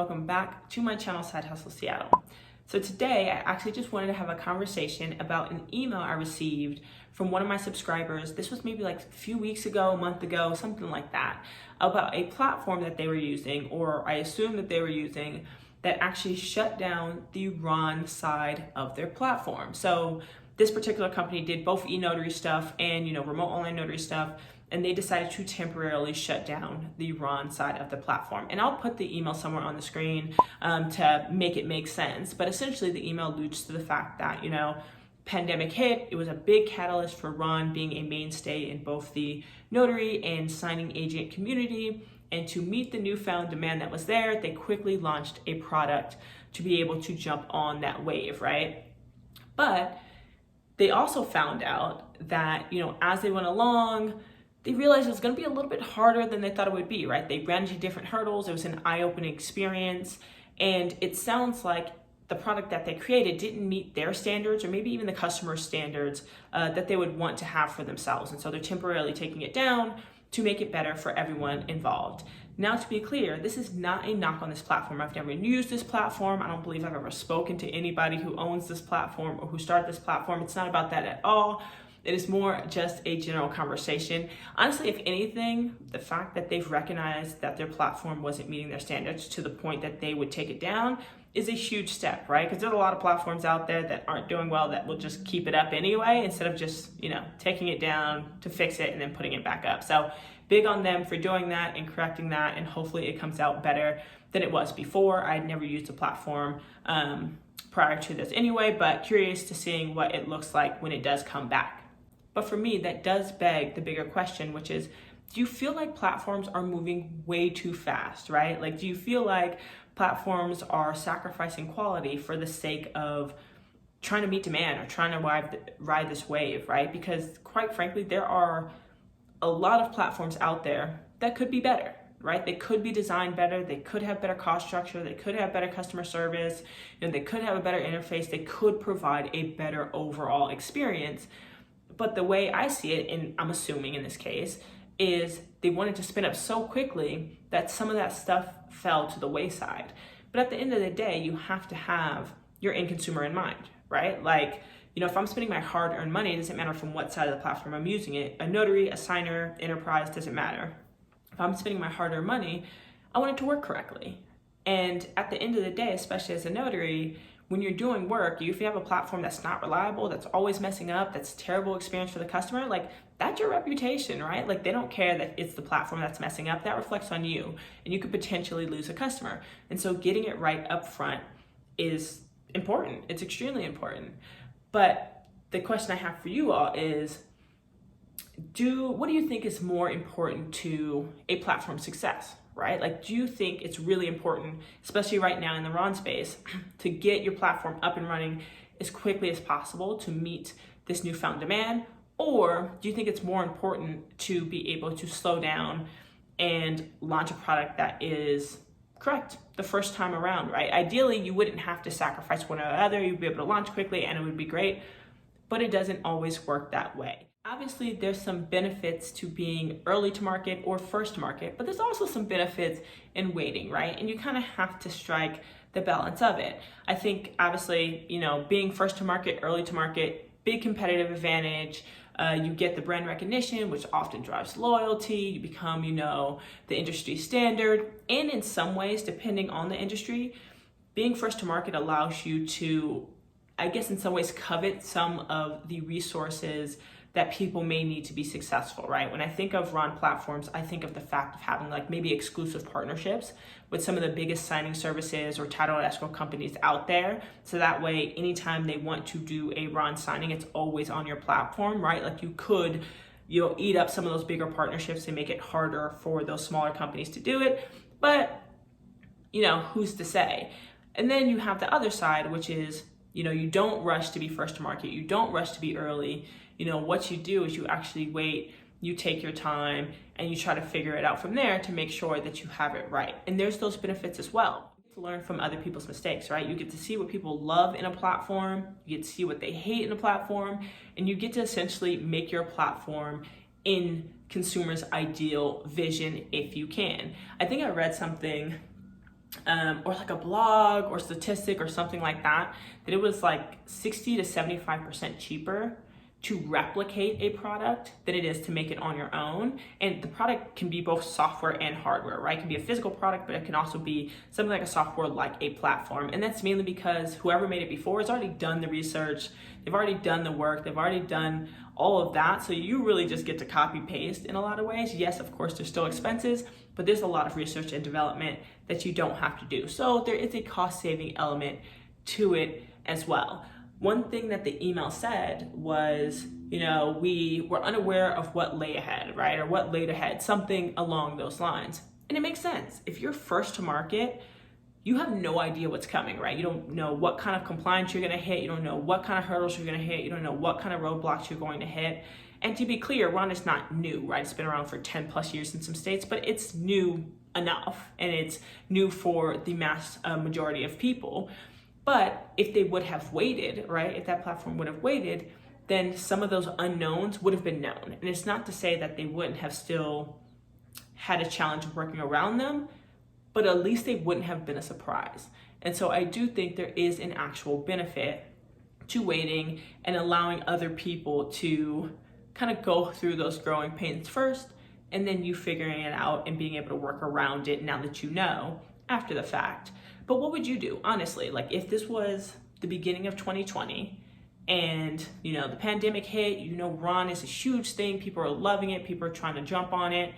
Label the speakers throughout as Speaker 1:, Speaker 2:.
Speaker 1: welcome back to my channel, Side Hustle Seattle. So today, I actually just wanted to have a conversation about an email I received from one of my subscribers. This was maybe like a few weeks ago, a month ago, something like that, about a platform that they were using, or I assume that they were using, that actually shut down the RON side of their platform. So this particular company did both e-notary stuff and remote online notary stuff, and they decided to temporarily shut down the RON side of the platform. And I'll put the email somewhere on the screen to make it make sense. But essentially the email alludes to the fact that, pandemic hit, it was a big catalyst for RON being a mainstay in both the notary and signing agent community. And to meet the newfound demand that was there, they quickly launched a product to be able to jump on that wave, right? But they also found out that, as they went along, they realized it was going to be a little bit harder than they thought it would be, right? They ran into different hurdles. It was an eye-opening experience. And it sounds like the product that they created didn't meet their standards, or maybe even the customer standards that they would want to have for themselves. And so they're temporarily taking it down to make it better for everyone involved. Now, to be clear, this is not a knock on this platform. I've never used this platform. I don't believe I've ever spoken to anybody who owns this platform or who started this platform. It's not about that at all. It is more just a general conversation. Honestly, if anything, the fact that they've recognized that their platform wasn't meeting their standards to the point that they would take it down is a huge step, right? Because there's a lot of platforms out there that aren't doing well that will just keep it up anyway, instead of just, taking it down to fix it and then putting it back up. So big on them for doing that and correcting that, and hopefully it comes out better than it was before. I'd never used a platform prior to this anyway, but curious to seeing what it looks like when it does come back. But for me, that does beg the bigger question, which is, do you feel like platforms are moving way too fast, right? Like, do you feel like platforms are sacrificing quality for the sake of trying to meet demand or trying to ride this wave, right? Because quite frankly, there are a lot of platforms out there that could be better, right? They could be designed better. They could have better cost structure. They could have better customer service. They could have a better interface. They could provide a better overall experience. But the way I see it, and I'm assuming in this case, is they wanted to spin up so quickly that some of that stuff fell to the wayside. But at the end of the day, you have to have your end consumer in mind, right? Like, if I'm spending my hard-earned money, it doesn't matter from what side of the platform I'm using it. A notary, a signer, enterprise, doesn't matter. If I'm spending my hard-earned money, I want it to work correctly. And at the end of the day, especially as a notary, when you're doing work, if you have a platform that's not reliable, that's always messing up, that's a terrible experience for the customer, like, that's your reputation, right? Like, they don't care that it's the platform that's messing up. That reflects on you, and you could potentially lose a customer. And so getting it right up front is important. It's extremely important. But the question I have for you all is, what do you think is more important to a platform success, right? Like, do you think it's really important, especially right now in the RON space, to get your platform up and running as quickly as possible to meet this newfound demand? Or do you think it's more important to be able to slow down and launch a product that is correct the first time around, right? Ideally, you wouldn't have to sacrifice one or the other. You'd be able to launch quickly and it would be great, but it doesn't always work that way. Obviously, there's some benefits to being early to market or first to market, but there's also some benefits in waiting, right? And you kind of have to strike the balance of it. I think, obviously, being first to market, early to market, big competitive advantage. You get the brand recognition, which often drives loyalty. You become, the industry standard. And in some ways, depending on the industry, being first to market allows you to, I guess, in some ways, covet some of the resources that people may need to be successful, right? When I think of RON platforms, I think of the fact of having maybe exclusive partnerships with some of the biggest signing services or title and escrow companies out there. So that way, anytime they want to do a RON signing, it's always on your platform, right? Like, you could, eat up some of those bigger partnerships and make it harder for those smaller companies to do it. But, who's to say? And then you have the other side, which is, you don't rush to be first to market. You don't rush to be early. What you do is you actually wait, you take your time, and you try to figure it out from there to make sure that you have it right. And there's those benefits as well. You get to learn from other people's mistakes, right? You get to see what people love in a platform, you get to see what they hate in a platform, and you get to essentially make your platform in consumers' ideal vision if you can. I think I read something or like a blog or statistic or something like that, that it was like 60 to 75% cheaper to replicate a product than it is to make it on your own. And the product can be both software and hardware, right? It can be a physical product, but it can also be something like a software, like a platform. And that's mainly because whoever made it before has already done the research, they've already done the work, they've already done all of that. So you really just get to copy paste in a lot of ways. Yes, of course, there's still expenses, but there's a lot of research and development that you don't have to do. So there is a cost saving element to it as well. One thing that the email said was, we were unaware of what lay ahead, right? Or what laid ahead, something along those lines. And it makes sense. If you're first to market, you have no idea what's coming, right? You don't know what kind of compliance you're gonna hit. You don't know what kind of hurdles you're gonna hit. You don't know what kind of roadblocks you're going to hit. And to be clear, RON is not new, right? It's been around for 10 plus years in some states, but it's new enough. And it's new for the mass majority of people. But if they would have waited, right, if that platform would have waited, then some of those unknowns would have been known. And it's not to say that they wouldn't have still had a challenge of working around them, but at least they wouldn't have been a surprise. And so I do think there is an actual benefit to waiting and allowing other people to kind of go through those growing pains first, and then you figuring it out and being able to work around it now that you know after the fact. But what would you do, honestly? Like if this was the beginning of 2020 and, the pandemic hit, RON is a huge thing. People are loving it. People are trying to jump on it.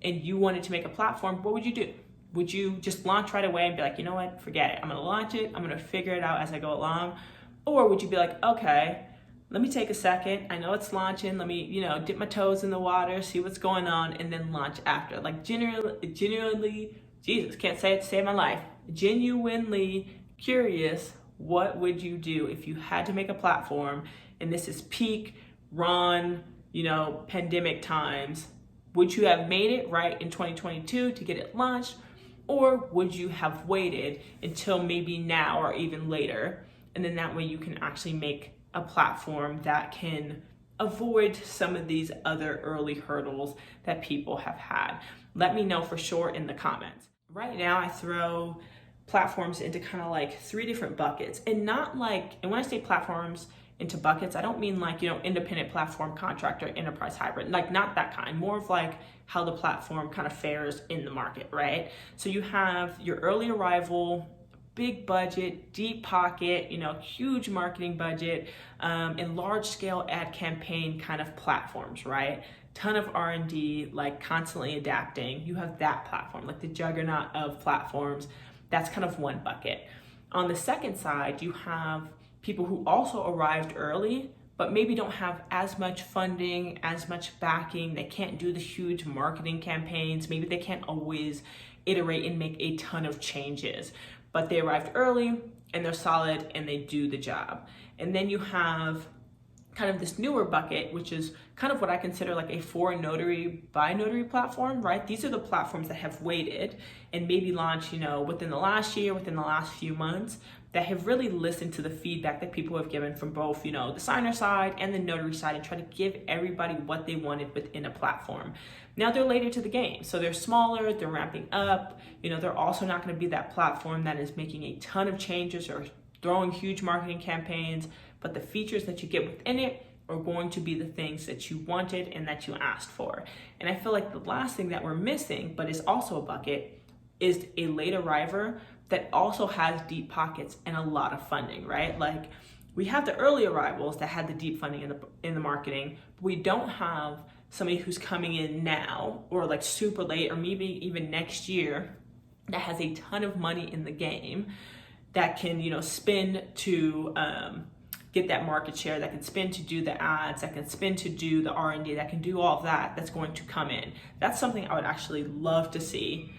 Speaker 1: And you wanted to make a platform, what would you do? Would you just launch right away and be like, you know what, forget it. I'm going to launch it. I'm going to figure it out as I go along. Or would you be like, okay, let me take a second. I know it's launching. Let me, dip my toes in the water, see what's going on, and then launch after. Like genuinely, Jesus, can't say it to save my life. Genuinely curious, what would you do if you had to make a platform and this is peak RON, pandemic times? Would you have made it right in 2022 to get it launched? Or would you have waited until maybe now or even later? And then that way you can actually make a platform that can avoid some of these other early hurdles that people have had. Let me know for sure in the comments. Right now I throw platforms into kind of like 3 different buckets, and when I say platforms into buckets, I don't mean like, independent platform, contractor, enterprise, hybrid, like not that kind, more of like how the platform kind of fares in the market, right? So you have your early arrival, big budget, deep pocket, huge marketing budget, and large scale ad campaign kind of platforms, right? Ton of R&D, like constantly adapting. You have that platform, like the juggernaut of platforms. That's kind of one bucket. On the second side, you have people who also arrived early, but maybe don't have as much funding, as much backing. They can't do the huge marketing campaigns. Maybe they can't always iterate and make a ton of changes, but they arrived early and they're solid and they do the job. And then you have kind of this newer bucket, which is kind of what I consider like a for notary by notary platform, right? These are the platforms that have waited and maybe launched, within the last year, within the last few months, that have really listened to the feedback that people have given from both, the signer side and the notary side, and try to give everybody what they wanted within a platform. Now they're later to the game, so they're smaller, they're ramping up, they're also not going to be that platform that is making a ton of changes or throwing huge marketing campaigns, but the features that you get within it are going to be the things that you wanted and that you asked for. And I feel like the last thing that we're missing, but is also a bucket, is a late arriver that also has deep pockets and a lot of funding, right? Like we have the early arrivals that had the deep funding in the marketing, but we don't have somebody who's coming in now or like super late or maybe even next year that has a ton of money in the game that can, spend to get that market share, that can spend to do the ads, that can spend to do the R&D, that can do all of that, that's going to come in. That's something I would actually love to see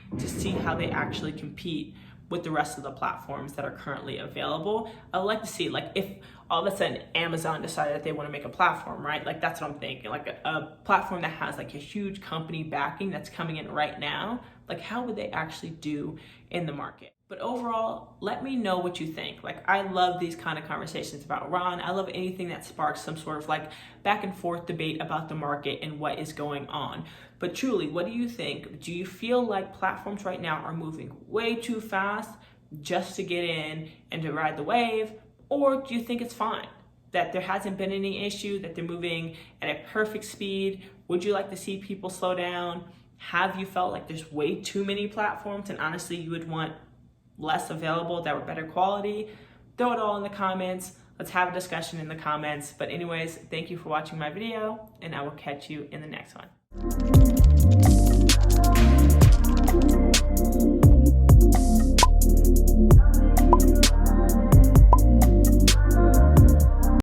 Speaker 1: how they actually compete with the rest of the platforms that are currently available. I would like to see, like, if all of a sudden Amazon decided that they want to make a platform, right? Like, that's what I'm thinking, like a platform that has like a huge company backing that's coming in right now. Like, how would they actually do in the market? But overall, let me know what you think. Like, I love these kind of conversations about Ron. I love anything that sparks some sort of like back and forth debate about the market and what is going on. But truly, what do you think? Do you feel like platforms right now are moving way too fast just to get in and to ride the wave? Or do you think it's fine, that there hasn't been any issue, that they're moving at a perfect speed? Would you like to see people slow down? Have you felt like there's way too many platforms and honestly you would want less available that were better quality? Throw it all in the comments. Let's have a discussion in the comments. But anyways, thank you for watching my video, and I will catch you in the next one.